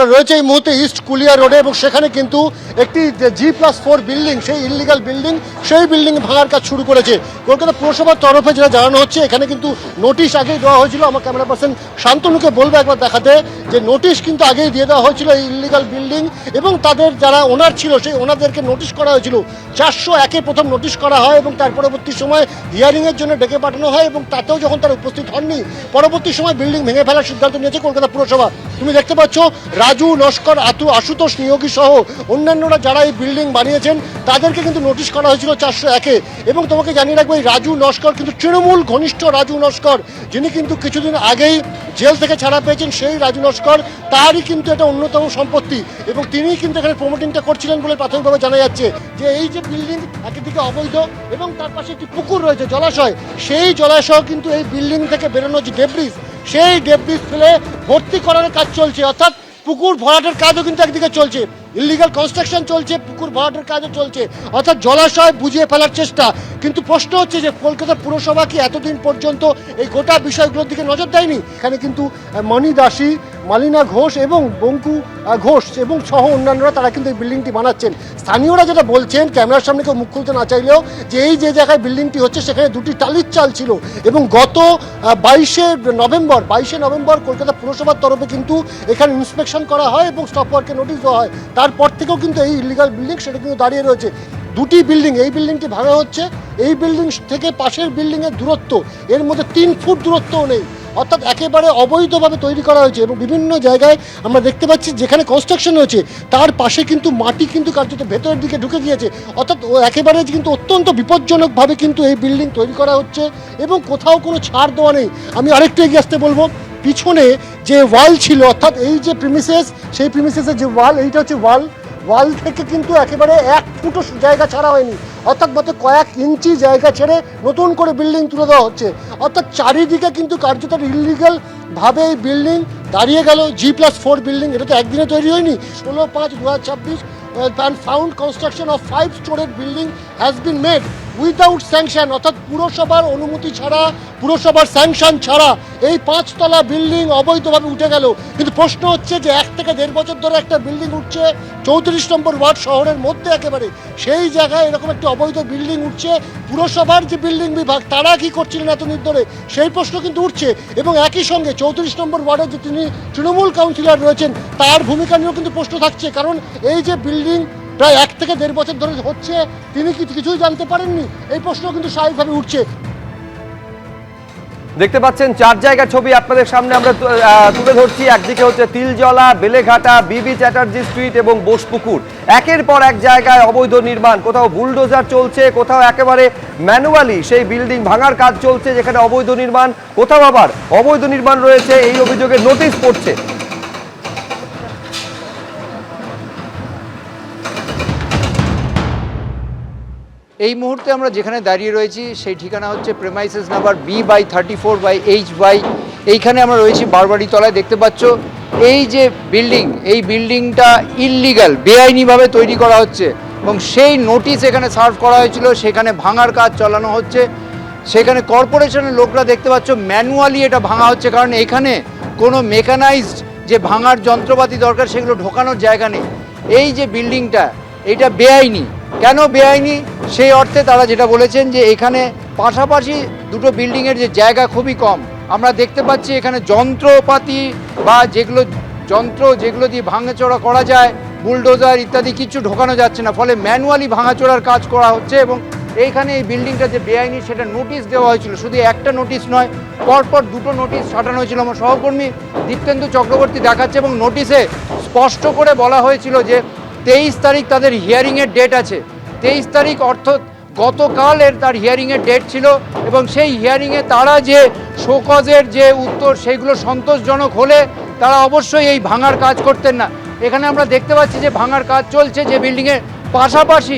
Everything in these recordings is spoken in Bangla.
আমরা রয়েছে এই মুহূর্তে ইস্ট কুলিয়া রোডে এবং সেখানে কিন্তু একটি G+4 বিল্ডিং, সেই ইললিগাল বিল্ডিং, সেই বিল্ডিং ভাঙার কাজ শুরু করেছে কলকাতা পুরসভার তরফে। যেটা জানানো হচ্ছে এখানে কিন্তু নোটিশ আগেই দেওয়া হয়েছিল। আমার ক্যামেরা পার্সন শান্তনুকে বলবো একবার দেখাতে যে নোটিশ কিন্তু আগেই দিয়ে দেওয়া হয়েছিল এই ইললিগাল বিল্ডিং এবং তাদের যারা ওনার ছিল সেই ওনাদেরকে নোটিশ করা হয়েছিল। 401-এ প্রথম নোটিশ করা হয় এবং তার পরবর্তী সময় হিয়ারিংয়ের জন্য ডেকে পাঠানো হয় এবং তাতেও যখন তারা উপস্থিত হননি পরবর্তী সময় বিল্ডিং ভেঙে ফেলার সিদ্ধান্ত নিয়েছে কলকাতা পুরসভা। তুমি দেখতে পাচ্ছ রাজু নস্কর, আশুতোষ নিয়োগী সহ অন্যান্যরা যারা এই বিল্ডিং বানিয়েছেন তাদেরকে কিন্তু নোটিশ করা হয়েছিল 401-এ। এবং তোমাকে জানিয়ে রাখবো এই রাজু নস্কর কিন্তু তৃণমূল ঘনিষ্ঠ রাজু নস্কর, যিনি কিন্তু কিছুদিন আগেই জেল থেকে ছাড়া পেয়েছেন। সেই রাজু নস্কর তারই কিন্তু এটা অন্যতম সম্পত্তি এবং তিনিই কিন্তু এখানে প্রমোটিংটা করছিলেন বলে প্রাথমিকভাবে জানা যাচ্ছে। যে এই যে বিল্ডিং একদিকে অবৈধ এবং তার পাশে একটি পুকুর রয়েছে, জলাশয়, সেই জলাশয় কিন্তু এই বিল্ডিং থেকে বেরোনো যে ডেব্রিজ, সেই ডেব্রিজ ফেলে ভর্তি করার কাজ চলছে। অর্থাৎ পুকুর ভরাটের কাজও কিন্তু একদিকে চলছে, ইলিগাল কনস্ট্রাকশন চলছে, পুকুর ভরাটের কাজও চলছে, অর্থাৎ জলাশয় বুঝিয়ে ফেলার চেষ্টা। কিন্তু প্রশ্ন হচ্ছে যে কলকাতা পুরসভা কি এতদিন পর্যন্ত এই গোটা বিষয়গুলোর দিকে নজর দেয়নি? এখানে কিন্তু মণি দাসী, মালিনা ঘোষ এবং বঙ্কু ঘোষ এবং সহ অন্যান্যরা তারা কিন্তু এই বিল্ডিংটি বানাচ্ছেন। স্থানীয়রা যেটা বলছেন, ক্যামেরার সামনে কেউ মুখ খুলতে না চাইলেও, যে এই যে জায়গায় বিল্ডিংটি হচ্ছে সেখানে দুটি টালির চাল ছিল এবং গত 22শে নভেম্বর কলকাতা পুরসভার তরফে কিন্তু এখানে ইন্সপেকশন করা হয় এবং স্টপ ওয়ার্কের নোটিশ দেওয়া হয়। তারপর থেকেও কিন্তু এই ইলিগাল বিল্ডিং সেটা কিন্তু দাঁড়িয়ে রয়েছে। দুটি বিল্ডিং, এই বিল্ডিংটি ভাঙা হচ্ছে, এই বিল্ডিং থেকে পাশের বিল্ডিংয়ের দূরত্ব এর মধ্যে 3 ফুট দূরত্বও নেই, অর্থাৎ একেবারে অবৈধভাবে তৈরি করা হয়েছে। এবং বিভিন্ন জায়গায় আমরা দেখতে পাচ্ছি যেখানে কনস্ট্রাকশন হয়েছে তার পাশে কিন্তু মাটি কিন্তু কার্যত ভেতরের দিকে ঢুকে গিয়েছে, অর্থাৎ একেবারে কিন্তু অত্যন্ত বিপজ্জনকভাবে কিন্তু এই বিল্ডিং তৈরি করা হচ্ছে এবং কোথাও কোনো ছাড় দেওয়া নেই। আমি আরেকটু এগিয়ে আসতে বলবো, পিছনে যে ওয়াল ছিল, অর্থাৎ এই যে প্রিমিসেস, সেই প্রিমিসেসের যে ওয়াল, এইটা হচ্ছে ওয়াল থেকে কিন্তু একেবারে 1 ফুটও জায়গা ছাড়া হয়নি, অর্থাৎ মাত্র কয়েক ইঞ্চি জায়গা ছেড়ে নতুন করে বিল্ডিং তুলে দেওয়া হচ্ছে। অর্থাৎ চারিদিকে কিন্তু কার্যত ইলিগাল ভাবে এই বিল্ডিং দাঁড়িয়ে গেল। G+4 বিল্ডিং, এটা তো একদিনে তৈরি হয়নি। 16/5/2026 and found construction of 5-story building has been made without sanction, অর্থাৎ পুরসভার অনুমতি ছাড়া, পুরসভার স্যাংশন ছাড়া এই 5তলা বিল্ডিং অবৈধভাবে উঠে গেল। কিন্তু প্রশ্ন হচ্ছে যে 1 থেকে 1.5 বছর ধরে একটা বিল্ডিং উঠছে 34 নম্বর ওয়ার্ড শহরের মধ্যে একেবারে, সেই জায়গায় এরকম একটি অবৈধ বিল্ডিং উঠছে। পুরসভার যে বিল্ডিং বিভাগ তারা কি করছিলেন এতদিন ধরে, সেই প্রশ্ন কিন্তু উঠছে। এবং একই সঙ্গে 34 নম্বর ওয়ার্ডের যে তিনি তৃণমূল কাউন্সিলর রয়েছেন তার ভূমিকা নিয়েও কিন্তু প্রশ্ন থাকছে, কারণ এই যে বিল্ডিং প্রায় 1 থেকে 1.5 বছর ধরে হচ্ছে, তিনি কি কিছুই জানতে পারেননি? এই প্রশ্ন কিন্তু স্বাভাবিকভাবে উঠছে। দেখতে পাচ্ছেন 4 জায়গার ছবি আপনাদের সামনে আমরা তুলে ধরছি। একদিকে হচ্ছে তিলজলা, বেলেঘাটা, বিবি চ্যাটার্জি স্ট্রিট এবং বোসপুকুর। একের পর এক জায়গায় অবৈধ নির্মাণ, কোথাও বুলডোজার চলছে, কোথাও একেবারে ম্যানুয়ালি সেই বিল্ডিং ভাঙার কাজ চলছে যেখানে অবৈধ নির্মাণ, কোথাও আবার অবৈধ নির্মাণ রয়েছে এই অভিযোগে নোটিশ পড়ছে। এই মুহূর্তে আমরা যেখানে দাঁড়িয়ে রয়েছি সেই ঠিকানা হচ্ছে প্রেমাইসেস নাম্বার B/34/H, এইখানে আমরা রয়েছি বারবারি তলায়। দেখতে পাচ্ছ এই যে বিল্ডিং, এই বিল্ডিংটা ইললিগাল, বেআইনিভাবে তৈরি করা হচ্ছে এবং সেই নোটিশ এখানে সার্ভ করা হয়েছিল, সেখানে ভাঙার কাজ চালানো হচ্ছে। সেখানে কর্পোরেশনের লোকরা দেখতে পাচ্ছ ম্যানুয়ালি এটা ভাঙা হচ্ছে, কারণ এখানে কোনো মেকানাইজড যে ভাঙার যন্ত্রপাতি দরকার সেগুলো ঢোকানোর জায়গা নেই। এই যে বিল্ডিংটা, এটা বেআইনি। কেন বেআইনি? সেই অর্থে তারা যেটা বলেছেন যে এখানে পাশাপাশি দুটো বিল্ডিংয়ের যে জায়গা খুবই কম। আমরা দেখতে পাচ্ছি এখানে যন্ত্রপাতি বা যেগুলো দিয়ে ভাঙাচোরা করা যায়, বুলডোজার ইত্যাদি কিছু ঢোকানো যাচ্ছে না, ফলে ম্যানুয়ালি ভাঙাচোরার কাজ করা হচ্ছে। এবং এইখানে এই বিল্ডিংটা যে বেআইনি সেটা নোটিশ দেওয়া হয়েছিল, শুধু একটা নোটিশ নয়, পরপর 2টো নোটিশ সাটানো হয়েছিল। আমার সহকর্মী দীপ্তেন্দু চক্রবর্তী দেখাচ্ছে এবং নোটিশে স্পষ্ট করে বলা হয়েছিল যে 23 তারিখ তাদের হিয়ারিংয়ের ডেট আছে। 23 তারিখ অর্থাৎ গতকাল তার হিয়ারিংয়ের ডেট ছিল এবং সেই হিয়ারিংয়ে তারা যে শোকজের যে উত্তর সেগুলো সন্তোষজনক হলে তারা অবশ্যই এই ভাঙার কাজ করতেন না। এখানে আমরা দেখতে পাচ্ছি যে ভাঙার কাজ চলছে, যে বিল্ডিংয়ের পাশাপাশি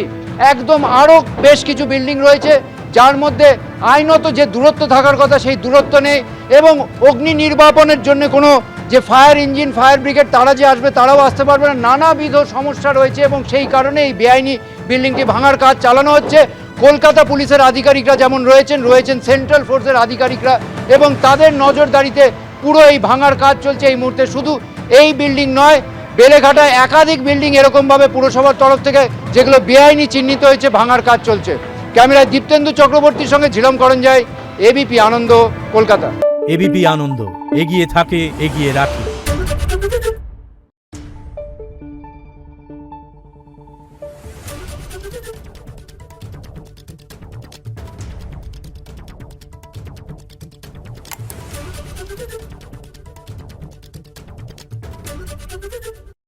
একদম আরও বেশ কিছু বিল্ডিং রয়েছে যার মধ্যে আইনত যে দূরত্ব থাকার কথা সেই দূরত্ব নেই এবং অগ্নি নির্বাপনের জন্য কোনো যে ফায়ার ইঞ্জিন, ফায়ার ব্রিগেড তারা যে আসবে তারাও আসতে পারবে না, নানাবিধ সমস্যা রয়েছে এবং সেই কারণে এই বেআইনি বিল্ডিংটি ভাঙার কাজ চালানো হচ্ছে। কলকাতা পুলিশের আধিকারিকরা যেমন রয়েছেন সেন্ট্রাল ফোর্সের আধিকারিকরা এবং তাদের নজরদারিতে পুরো এই ভাঙার কাজ চলছে এই মুহূর্তে। শুধু এই বিল্ডিং নয়, বেলেঘাটায় একাধিক বিল্ডিং এরকমভাবে পুরসভার তরফ থেকে যেগুলো বেআইনি চিহ্নিত হয়েছে ভাঙার কাজ চলছে। ক্যামেরায় দীপ্তেন্দু চক্রবর্তীর সঙ্গে ঝিলম করঞ্জাই, এবিপি আনন্দ, কলকাতা। এবিপি আনন্দ, এগিয়ে থাকে, এগিয়ে রাখে।